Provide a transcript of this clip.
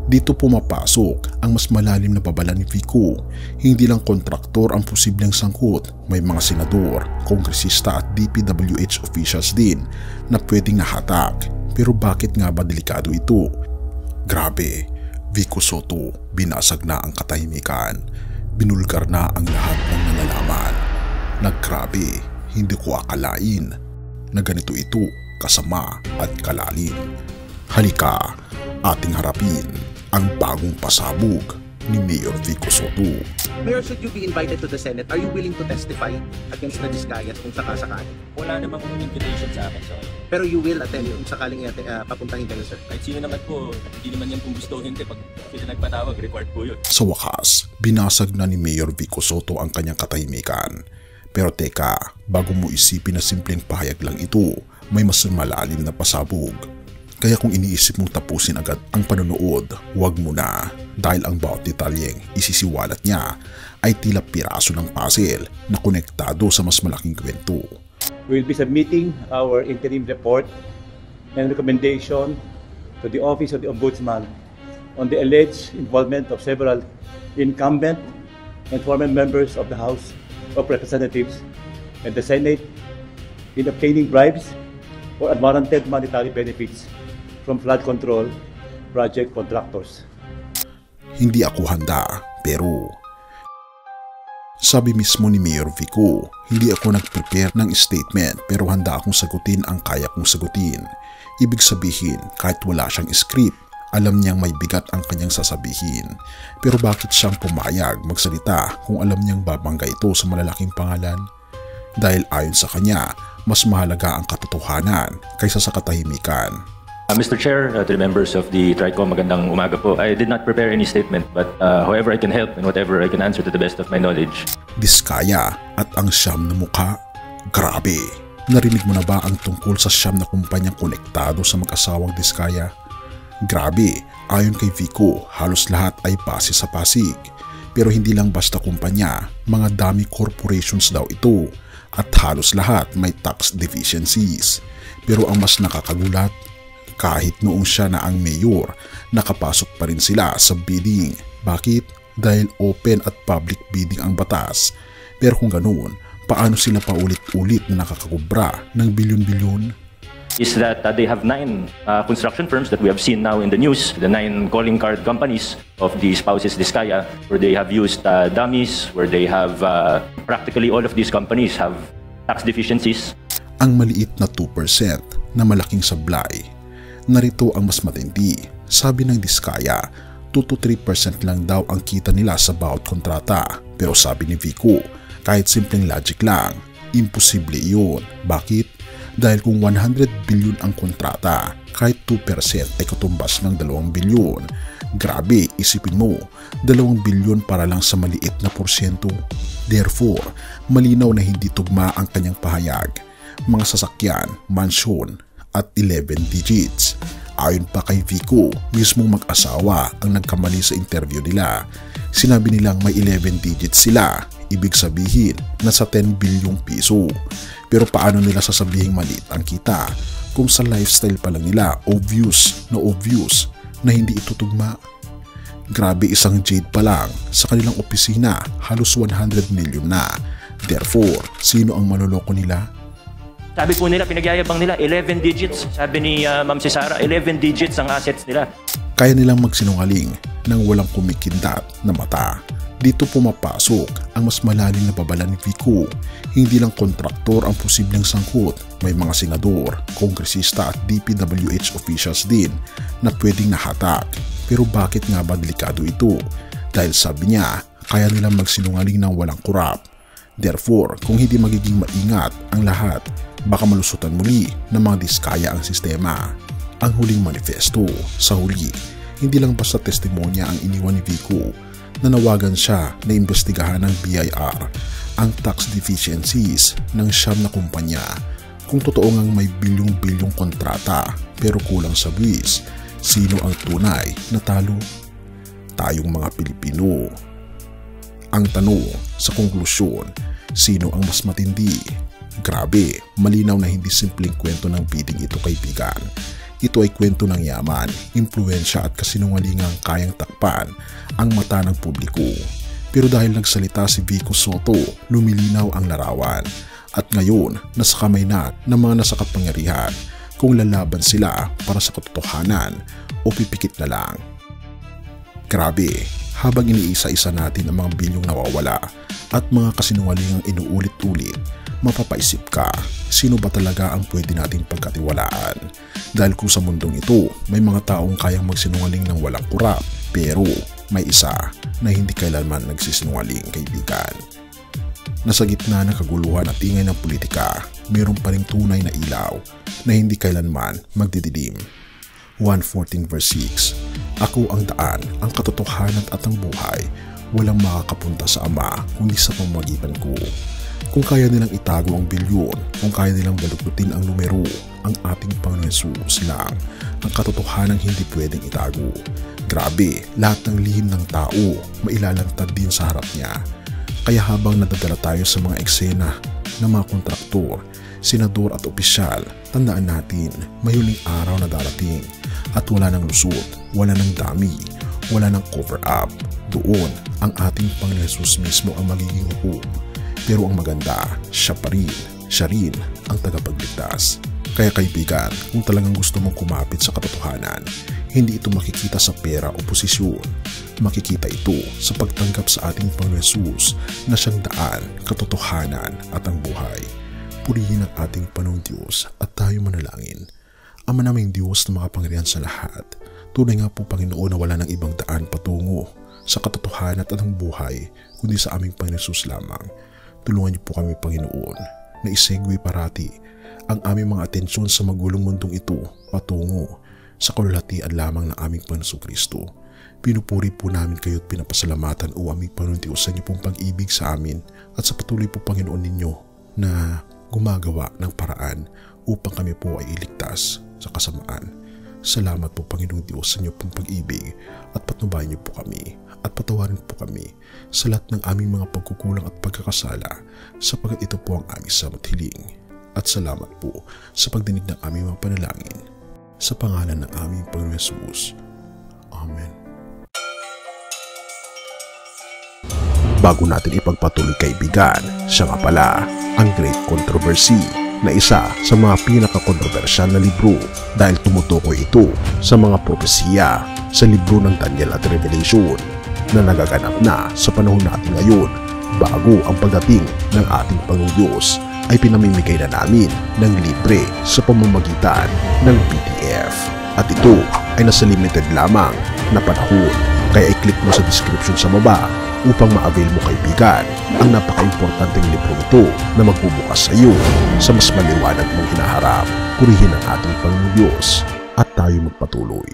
Dito pumapasok ang mas malalim na babala ni Vico. Hindi lang kontraktor ang posibleng sangkot, may mga senador, kongresista at DPWH officials din na pwedeng nahatak. Pero bakit nga ba delikado ito? Grabe, Vico Sotto, binasag na ang katahimikan. Binulgar na ang lahat ng nalalaman. Naggrabe, hindi ko akalain na ganito ito kasama at kalalim. Halika, ating harapin ang bagong pasabog ni Mayor Vico Sotto. Mayor, should you be invited to the Senate, are you willing to testify against the Discayas kung sakasakali? Wala namang invitation sa akin, sir. Pero you will attend kung sakaling papuntahin kayo, sir? Kahit sino naman po, hindi naman yan kung gusto hindi. Pag sila nagpatawag, required po yun. Sa wakas, binasag na ni Mayor Vico Sotto ang kanyang katahimikan. Pero teka, bago mo isipin na simpleng pahayag lang ito, may mas malalim na pasabog. Kaya kung iniisip mong tapusin agad ang panonood, huwag mo na, dahil ang bawat detalyeng isisiwalat niya ay tila piraso ng puzzle na konektado sa mas malaking kwento. We will be submitting our interim report and recommendation to the Office of the Ombudsman on the alleged involvement of several incumbent and former members of the House of Representatives and the Senate in obtaining bribes or unwarranted monetary benefits from flood control project contractors. Hindi ako handa, pero sabi mismo ni Mayor Vico, hindi ako nag-prepare ng statement pero handa akong sagutin ang kaya kong sagutin. Ibig sabihin, kahit wala siyang script, alam niyang may bigat ang kanyang sasabihin. Pero bakit siyang pumayag magsalita kung alam niyang babangga ito sa malalaking pangalan? Dahil ayon sa kanya, mas mahalaga ang katotohanan kaysa sa katahimikan. Mr. Chair, to the members of the TRICOM, magandang umaga po. I did not prepare any statement, but however I can help and whatever I can answer to the best of my knowledge. Diskaya at ang siyam na mukha? Grabe! Narinig mo na ba ang tungkol sa siyam na kumpanyang konektado sa mag-asawang Diskaya? Grabe, ayon kay Vico, halos lahat ay base sa Pasig. Pero hindi lang basta kumpanya, mga dami corporations daw ito at halos lahat may tax deficiencies. Pero ang mas nakakagulat, kahit noong siya na ang mayor, nakapasok pa rin sila sa bidding. Bakit? Dahil open at public bidding ang batas. Pero kung ganoon, paano sila paulit-ulit na nakakakubra ng bilyon-bilyon? Is that they have 9 construction firms that we have seen now in the news, the 9 calling card companies of the spouses Diskaya, where they have used dummies, where they have practically all of these companies have tax deficiencies. Ang maliit na 2% na malaking sablay. Narito ang mas matindi. Sabi ng Diskaya, 2 to 3% lang daw ang kita nila sa bawat kontrata. Pero sabi ni Vico, kahit simpleng logic lang, imposible iyon. Bakit? Dahil kung 100 billion ang kontrata, kahit 2% ay katumbas ng 2 billion. Grabe, isipin mo, 2 billion para lang sa maliit na porsyento. Therefore, malinaw na hindi tugma ang kanyang pahayag. Mga sasakyan, mansyon, at 11 digits. Ayon pa kay Vico, mismong mag-asawa ang nagkamali sa interview nila. Sinabi nilang may 11 digits sila, ibig sabihin nasa 10 bilyong piso. Pero paano nila sasabihing maliit ang kita kung sa lifestyle pa lang nila obvious na hindi ito tugma? Grabe, isang jade pa lang sa kanilang opisina halos 100 million na. Therefore, sino ang maloloko nila? Sabi po nila, pinagyayabang nila, 11 digits. Sabi ni Ma'am si Sarah, 11 digits ang assets nila. Kaya nilang magsinungaling nang walang kumikindat na mata. Dito pumapasok ang mas malalim na babala ni Vico. Hindi lang kontraktor ang posibleng sangkot, may mga senador, kongresista at DPWH officials din na pwedeng nahatak. Pero bakit nga ba delikado ito? Dahil sabi niya, kaya nilang magsinungaling ng walang kurap. Therefore, kung hindi magiging maingat ang lahat, baka malusutan muli ng mga Diskaya ang sistema. Ang huling manifesto, sa huli, hindi lang basta testimonya ang iniwan ni Vico. Nanawagan siya na imbestigahan ng BIR ang tax deficiencies ng siyam na kumpanya. Kung totoo ngang may bilyong-bilyong kontrata pero kulang sa buwis, sino ang tunay na talo? Tayong mga Pilipino. Ang tanong sa konklusyon, sino ang mas matindi? Grabe, malinaw na hindi simpleng kwento ng bidding ito, kaibigan. Ito ay kwento ng yaman, impluwensya at kasinungalingang kayang takpan ang mata ng publiko. Pero dahil nagsalita si Vico Sotto, lumilinaw ang larawan. At ngayon, nasa kamay na ng mga nasa kapangyarihan kung lalaban sila para sa katotohanan o pipikit na lang. Grabe, habang iniisa-isa natin ang mga bilyong nawawala at mga kasinungalingang inuulit-ulit, mapapaisip ka, sino ba talaga ang pwede nating pagkatiwalaan? Dahil kung sa mundong ito, may mga taong kayang magsinungaling ng walang kurap, pero may isa na hindi kailanman nagsisinungaling, kaibigan. Nasa gitna ng kaguluhan at ingay ng politika, mayroon pa ring tunay na ilaw na hindi kailanman magdidilim. 1:14 verse 6, Ako ang daan, ang katotohanan at ang buhay, walang makakapunta sa Ama kundi sa pamamagitan ko. Kung kaya nilang itago ang bilyon, kung kaya nilang balugutin ang numero, ang ating Panginoon Jesus lang ang katotohanan hindi pwedeng itago. Grabe, lahat ng lihim ng tao mailalantad din sa harap niya. Kaya habang nadadala tayo sa mga eksena ng mga kontraktor, senador at opisyal, tandaan natin may huling araw na darating at wala nang lusot, wala nang dami, wala nang cover-up. Doon ang ating Panginoon Jesus mismo ang magiging hukom. Pero ang maganda, siya rin ang tagapagligtas. Kaya kaibigan, kung talagang gusto mong kumapit sa katotohanan, hindi ito makikita sa pera o posisyon. Makikita ito sa pagtanggap sa ating Panginoon Jesus na siyang daan, katotohanan at ang buhay. Purihin ang ating Panginoong Diyos at tayo manalangin. Ama naming Diyos na makapangyarihan sa lahat, tunay nga po Panginoon na wala ng ibang daan patungo sa katotohanan at ang buhay kundi sa aming Panginoon Jesus lamang. Tulungan niyo po kami Panginoon na isegue parati ang aming mga atensyon sa magulong mundong ito patungo sa kalulatian lamang ng aming Panginoon Kristo. Pinupuri po namin kayo at pinapasalamatan o aming Panginoon Diyos sa inyo pong pag-ibig sa amin at sa patuloy po Panginoon ninyo na gumagawa ng paraan upang kami po ay iligtas sa kasamaan. Salamat po Panginoong Diyos sa inyo pong pag-ibig at patnubayan niyo po kami at patawarin po kami sa lahat ng aming mga pagkukulang at pagkakasala sapagkat ito po ang aming samot hiling. At salamat po sa pagdinig ng aming mga panalangin sa pangalan ng aming Panginoon Jesus. Amen. Bago natin ipagpatuloy kaibigan, siya nga pala ang Great Controversy na isa sa mga pinaka-kontrobersyal na libro dahil tumutukoy ito sa mga propesiya sa libro ng Daniel at Revelation na nagaganap na sa panahon natin ngayon bago ang pagdating ng ating Panginoong Diyos ay pinamimigay na namin ng libre sa pamamagitan ng PDF. At ito ay nasa limited lamang na panahon kaya i-click mo sa description sa baba upang ma-avail mo kaibigan ang napaka-importanteng libro ito na magbubukas sa iyo sa mas maliwanag mong hinaharap. Purihin ang ating Panginoong Diyos at tayo magpatuloy.